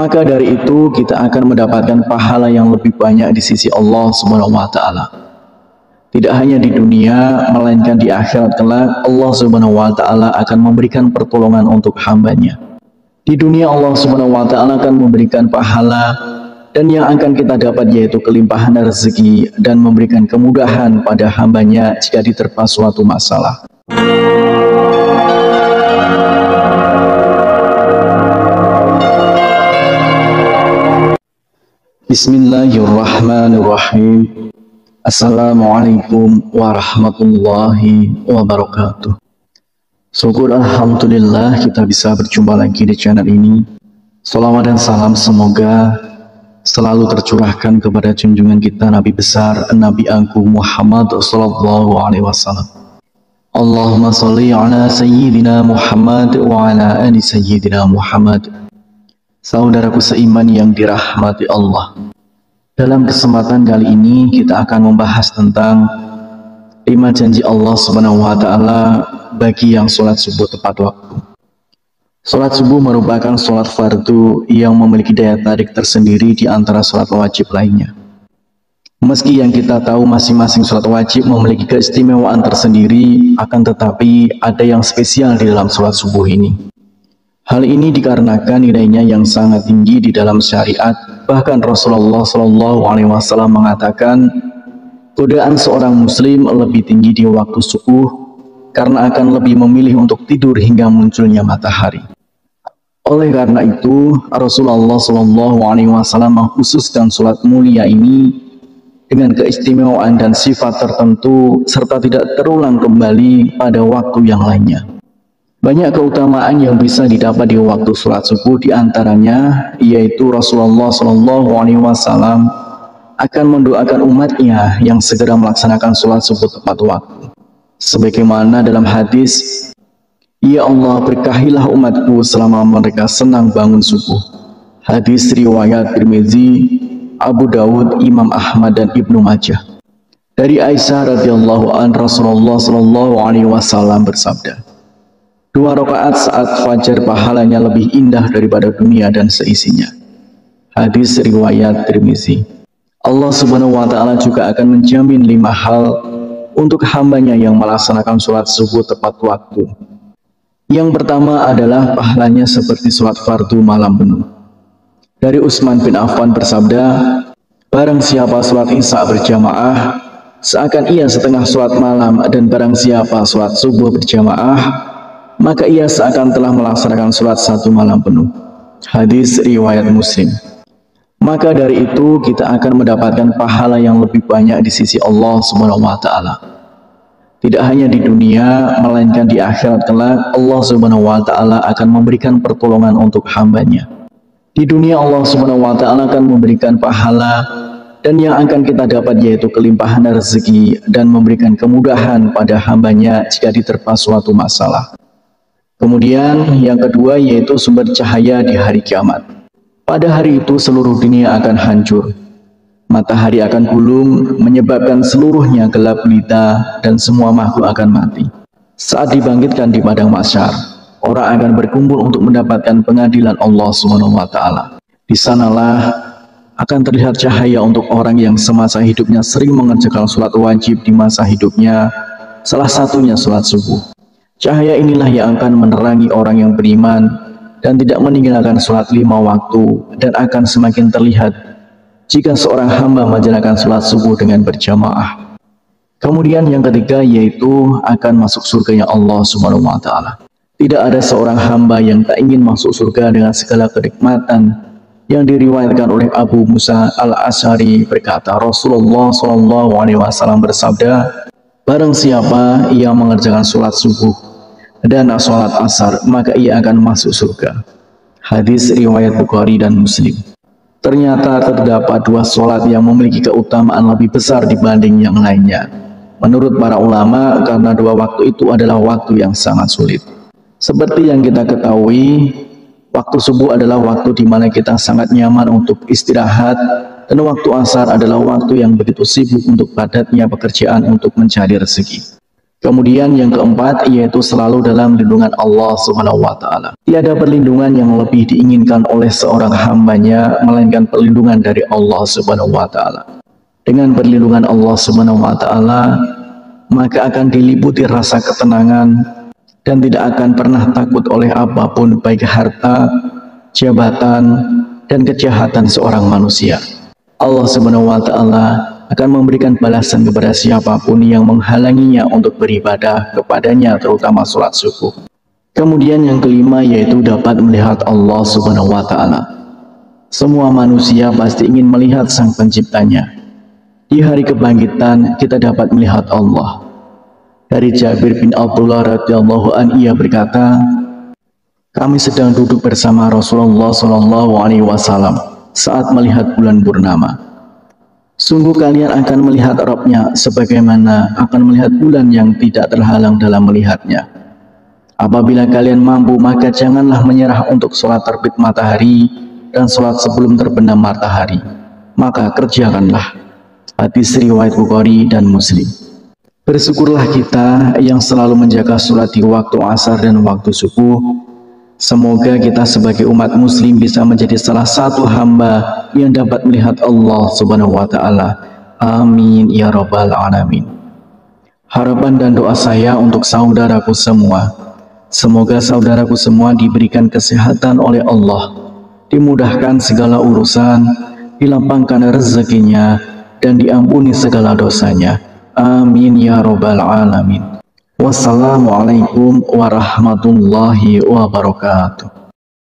maka dari itu kita akan mendapatkan pahala yang lebih banyak di sisi Allah Subhanahu wa taala. Tidak hanya di dunia, melainkan di akhirat kelak Allah Subhanahu wa taala akan memberikan pertolongan untuk hambanya. Di dunia Allah Subhanahu wa taala akan memberikan pahala, dan yang akan kita dapat yaitu kelimpahan rezeki dan memberikan kemudahan pada hambanya jika diterpa suatu masalah. Bismillahirrahmanirrahim. Assalamualaikum warahmatullahi wabarakatuh. Syukur alhamdulillah kita bisa berjumpa lagi di channel ini. Salawat dan salam semoga selalu tercurahkan kepada junjungan kita Nabi besar Nabi Agung Muhammad sallallahu alaihi wasallam. Allahumma sholli ala sayyidina Muhammad wa ala ali sayyidina Muhammad. Saudaraku seiman yang dirahmati Allah, dalam kesempatan kali ini kita akan membahas tentang 5 janji Allah Subhanahu wa taala bagi yang sholat subuh tepat waktu. Sholat subuh merupakan sholat fardu yang memiliki daya tarik tersendiri di antara sholat wajib lainnya. Meski yang kita tahu masing-masing sholat wajib memiliki keistimewaan tersendiri, akan tetapi ada yang spesial di dalam sholat subuh ini. Hal ini dikarenakan nilainya yang sangat tinggi di dalam syariat. Bahkan Rasulullah Shallallahu Alaihi Wasallam mengatakan, godaan seorang muslim lebih tinggi di waktu subuh karena akan lebih memilih untuk tidur hingga munculnya matahari. Oleh karena itu, Rasulullah Shallallahu Alaihi Wasallam mengkhususkan sholat mulia ini dengan keistimewaan dan sifat tertentu serta tidak terulang kembali pada waktu yang lainnya. Banyak keutamaan yang bisa didapat di waktu sholat subuh, diantaranya yaitu Rasulullah Shallallahu Alaihi Wasallam akan mendoakan umatnya yang segera melaksanakan sholat subuh tepat waktu. Sebagaimana dalam hadis, "Ya Allah, berkahilah umatku selama mereka senang bangun subuh." Hadis riwayat Tirmizi, Abu Dawud, Imam Ahmad dan Ibnu Majah. Dari Aisyah radhiyallahu anha, Rasulullah Shallallahu Alaihi Wasallam bersabda, 2 rakaat saat fajar pahalanya lebih indah daripada dunia dan seisinya. Hadis riwayat Tirmizi. Allah Subhanahu wa taala juga akan menjamin 5 hal untuk hambanya yang melaksanakan sholat subuh tepat waktu. Yang pertama adalah pahalanya seperti sholat fardu malam penuh. Dari Utsman bin Affan bersabda, barang siapa sholat isya berjamaah, seakan ia setengah sholat malam, dan barang siapa sholat subuh berjamaah, maka ia seakan telah melaksanakan sholat 1 malam penuh. Hadis riwayat Muslim. Maka dari itu kita akan mendapatkan pahala yang lebih banyak di sisi Allah Subhanahu wa taala. Tidak hanya di dunia, melainkan di akhirat kelak Allah Subhanahu wa taala akan memberikan pertolongan untuk hambanya. Di dunia Allah Subhanahu wa taala akan memberikan pahala, dan yang akan kita dapat yaitu kelimpahan rezeki dan memberikan kemudahan pada hambanya jika diterpa suatu masalah. Kemudian yang kedua yaitu sumber cahaya di hari kiamat. Pada hari itu seluruh dunia akan hancur. Matahari akan gulung, menyebabkan seluruhnya gelap gulita dan semua makhluk akan mati. Saat dibangkitkan di padang mahsyar, orang akan berkumpul untuk mendapatkan pengadilan Allah Subhanahu wa taala. Di sanalah akan terlihat cahaya untuk orang yang semasa hidupnya sering mengerjakan sholat wajib di masa hidupnya, salah satunya sholat subuh. Cahaya inilah yang akan menerangi orang yang beriman dan tidak meninggalkan sholat 5 waktu, dan akan semakin terlihat jika seorang hamba menjalankan sholat subuh dengan berjamaah. Kemudian yang ketiga yaitu akan masuk surganya Allah Subhanahu wa taala. Tidak ada seorang hamba yang tak ingin masuk surga dengan segala kenikmatan. Yang diriwayatkan oleh Abu Musa al-Asy'ari berkata, Rasulullah Shallallahu Alaihi Wasallam bersabda, barang siapa ia mengerjakan sholat subuh dan sholat asar, maka ia akan masuk surga. Hadis riwayat Bukhari dan Muslim. Ternyata terdapat 2 sholat yang memiliki keutamaan lebih besar dibanding yang lainnya. Menurut para ulama, karena 2 waktu itu adalah waktu yang sangat sulit. Seperti yang kita ketahui, waktu subuh adalah waktu di mana kita sangat nyaman untuk istirahat, dan waktu asar adalah waktu yang begitu sibuk untuk padatnya pekerjaan untuk mencari rezeki. Kemudian yang keempat yaitu selalu dalam lindungan Allah Subhanahu wa taala. Tiada perlindungan yang lebih diinginkan oleh seorang hambanya melainkan perlindungan dari Allah Subhanahu wa taala. Dengan perlindungan Allah Subhanahu wa taala, maka akan diliputi rasa ketenangan dan tidak akan pernah takut oleh apapun, baik harta, jabatan, dan kejahatan seorang manusia. Allah Subhanahu wa taala akan memberikan balasan kepada siapapun yang menghalanginya untuk beribadah kepadanya, terutama sholat subuh. Kemudian yang kelima yaitu dapat melihat Allah Subhanahu wa taala. Semua manusia pasti ingin melihat Sang Penciptanya. Di hari kebangkitan kita dapat melihat Allah. Dari Jabir bin Abdullah radhiyallahu anhu, ia berkata, kami sedang duduk bersama Rasulullah SAW saat melihat bulan purnama. Sungguh kalian akan melihat Rabb-nya sebagaimana akan melihat bulan yang tidak terhalang dalam melihatnya. Apabila kalian mampu, maka janganlah menyerah untuk sholat terbit matahari dan sholat sebelum terbenam matahari. Maka kerjakanlah. Hadis riwayat Bukhari dan Muslim. Bersyukurlah kita yang selalu menjaga sholat di waktu asar dan waktu subuh. Semoga kita sebagai umat muslim bisa menjadi salah satu hamba yang dapat melihat Allah Subhanahu wa taala. Amin ya rabbal alamin. Harapan dan doa saya untuk saudaraku semua, semoga saudaraku semua diberikan kesehatan oleh Allah, dimudahkan segala urusan, dilapangkan rezekinya, dan diampuni segala dosanya. Amin ya rabbal alamin. Wassalamualaikum warahmatullahi wabarakatuh.